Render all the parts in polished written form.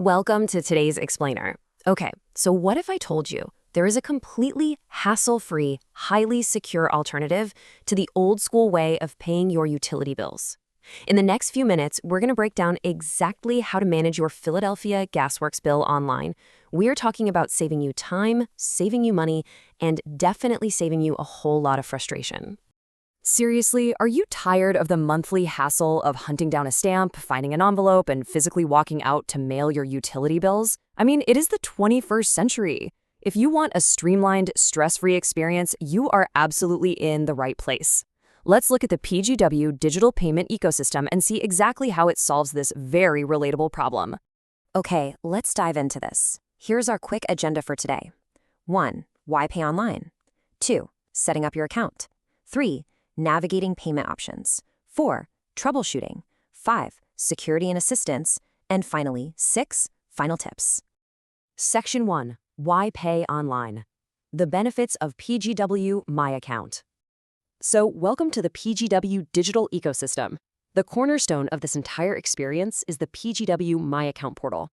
Welcome to today's explainer. Okay, so what if I told you there is a completely hassle-free, highly secure alternative to the old-school way of paying your utility bills? In the next few minutes, we're going to break down exactly how to manage your Philadelphia Gasworks bill online. We're talking about saving you time, saving you money, and definitely saving you a whole lot of frustration. Seriously, are you tired of the monthly hassle of hunting down a stamp, finding an envelope, and physically walking out to mail your utility bills? I mean, it is the 21st century. If you want a streamlined, stress-free experience, you are absolutely in the right place. Let's look at the PGW digital payment ecosystem and see exactly how it solves this very relatable problem. Okay, let's dive into this. Here's our quick agenda for today. 1. Why pay online? 2. Setting up your account. 3. Navigating payment options. 4. Troubleshooting. 5. Security and assistance. And finally, 6. Final tips. Section 1. Why pay online? The benefits of PGW My Account. So, welcome to the PGW digital ecosystem. The cornerstone of this entire experience is the PGW My Account portal.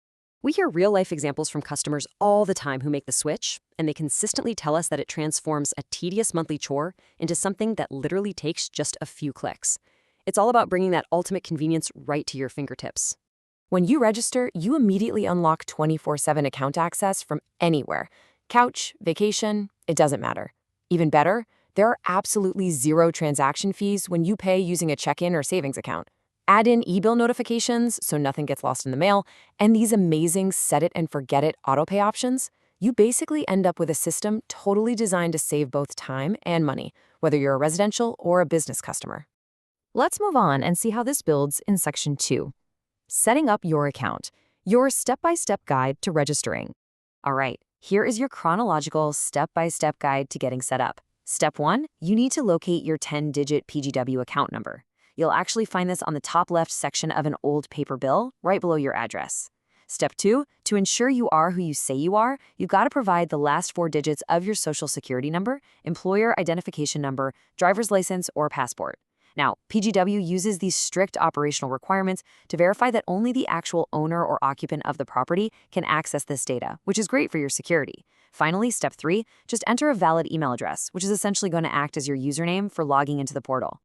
We hear real-life examples from customers all the time who make the switch, and they consistently tell us that it transforms a tedious monthly chore into something that literally takes just a few clicks. It's all about bringing that ultimate convenience right to your fingertips. When you register, you immediately unlock 24/7 account access from anywhere. Couch, vacation, it doesn't matter. Even better, there are absolutely zero transaction fees when you pay using a check-in or savings account. Add in e-bill notifications so nothing gets lost in the mail, and these amazing set-it-and-forget-it autopay options, you basically end up with a system totally designed to save both time and money, whether you're a residential or a business customer. Let's move on and see how this builds in Section 2. Setting up your account, your step-by-step guide to registering. All right, here is your chronological step-by-step guide to getting set up. Step 1, you need to locate your 10-digit PGW account number. You'll actually find this on the top left section of an old paper bill, right below your address. Step 2, to ensure you are who you say you are, you've got to provide the last 4 digits of your social security number, employer identification number, driver's license, or passport. Now, PGW uses these strict operational requirements to verify that only the actual owner or occupant of the property can access this data, which is great for your security. Finally, step 3, just enter a valid email address, which is essentially going to act as your username for logging into the portal.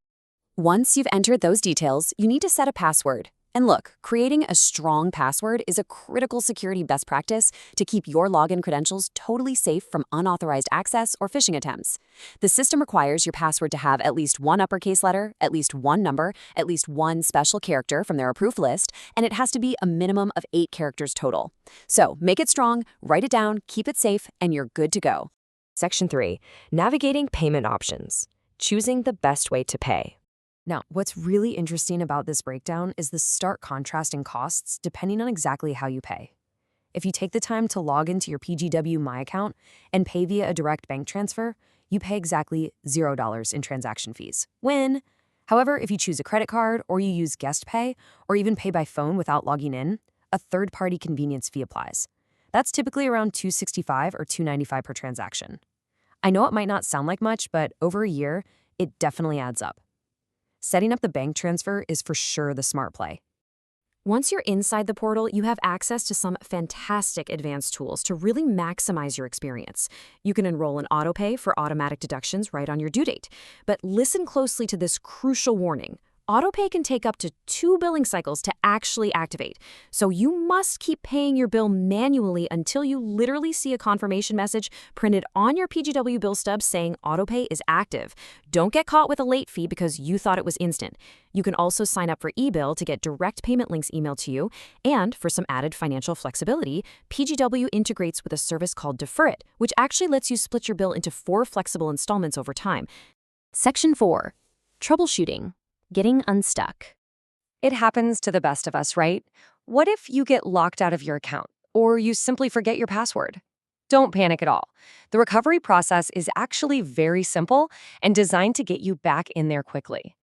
Once you've entered those details, you need to set a password. And look, creating a strong password is a critical security best practice to keep your login credentials totally safe from unauthorized access or phishing attempts. The system requires your password to have at least one uppercase letter, at least one number, at least one special character from their approved list, and it has to be a minimum of 8 characters total. So make it strong, write it down, keep it safe, and you're good to go. Section 3. Navigating payment options. Choosing the best way to pay. Now, what's really interesting about this breakdown is the stark contrast in costs depending on exactly how you pay. If you take the time to log into your PGW My Account and pay via a direct bank transfer, you pay exactly $0 in transaction fees. Win! However, if you choose a credit card or you use guest pay or even pay by phone without logging in, a third-party convenience fee applies. That's typically around $265 or $295 per transaction. I know it might not sound like much, but over a year, it definitely adds up. Setting up the bank transfer is for sure the smart play. Once you're inside the portal, you have access to some fantastic advanced tools to really maximize your experience. You can enroll in autopay for automatic deductions right on your due date. But listen closely to this crucial warning. Autopay can take up to 2 billing cycles to actually activate, so you must keep paying your bill manually until you literally see a confirmation message printed on your PGW bill stub saying autopay is active. Don't get caught with a late fee because you thought it was instant. You can also sign up for eBill to get direct payment links emailed to you, and for some added financial flexibility, PGW integrates with a service called Defer It, which actually lets you split your bill into 4 flexible installments over time. Section 4. Troubleshooting. Getting unstuck. It happens to the best of us, right? What if you get locked out of your account, or you simply forget your password? Don't panic at all. The recovery process is actually very simple and designed to get you back in there quickly.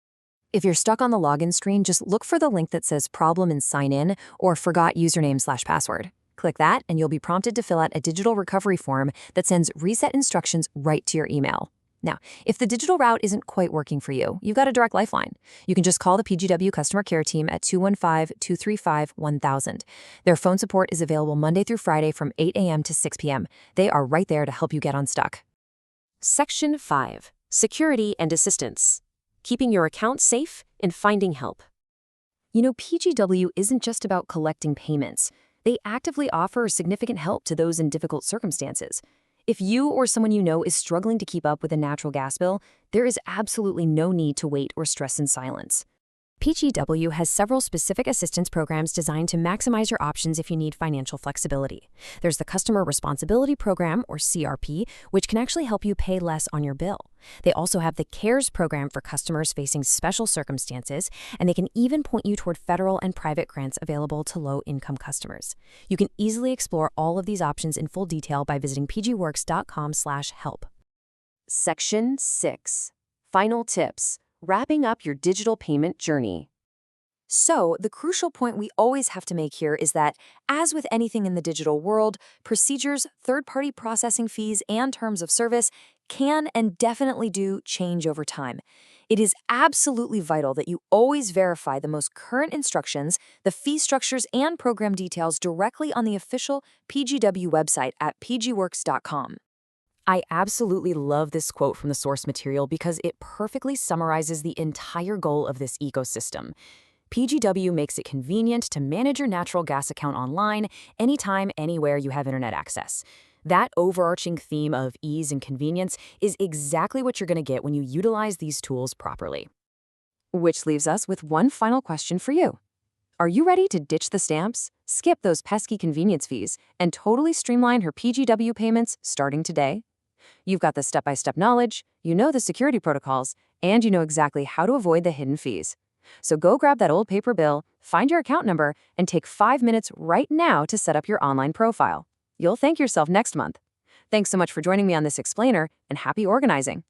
If you're stuck on the login screen, just look for the link that says problem and sign in or forgot username/password. Click that and you'll be prompted to fill out a digital recovery form that sends reset instructions right to your email. Now, if the digital route isn't quite working for you, you've got a direct lifeline. You can just call the PGW customer care team at 215-235-1000. Their phone support is available Monday through Friday from 8 a.m. to 6 p.m. They are right there to help you get unstuck. Section 5. Security and Assistance. Keeping your account safe and finding help. You know, PGW isn't just about collecting payments. They actively offer significant help to those in difficult circumstances. If you or someone you know is struggling to keep up with a natural gas bill, there is absolutely no need to wait or stress in silence. PGW has several specific assistance programs designed to maximize your options if you need financial flexibility. There's the Customer Responsibility Program, or CRP, which can actually help you pay less on your bill. They also have the CARES program for customers facing special circumstances, and they can even point you toward federal and private grants available to low-income customers. You can easily explore all of these options in full detail by visiting pgworks.com/help. Section 6. Final tips. Wrapping up your digital payment journey. So, the crucial point we always have to make here is that, as with anything in the digital world, procedures, third-party processing fees, and terms of service can and definitely do change over time. It is absolutely vital that you always verify the most current instructions, the fee structures, and program details directly on the official PGW website at pgworks.com. I absolutely love this quote from the source material because it perfectly summarizes the entire goal of this ecosystem. PGW makes it convenient to manage your natural gas account online, anytime, anywhere you have internet access. That overarching theme of ease and convenience is exactly what you're going to get when you utilize these tools properly. Which leaves us with one final question for you. Are you ready to ditch the stamps, skip those pesky convenience fees, and totally streamline her PGW payments starting today? You've got the step-by-step knowledge, you know the security protocols, and you know exactly how to avoid the hidden fees. So go grab that old paper bill, find your account number, and take 5 minutes right now to set up your online profile. You'll thank yourself next month. Thanks so much for joining me on this explainer, and happy organizing.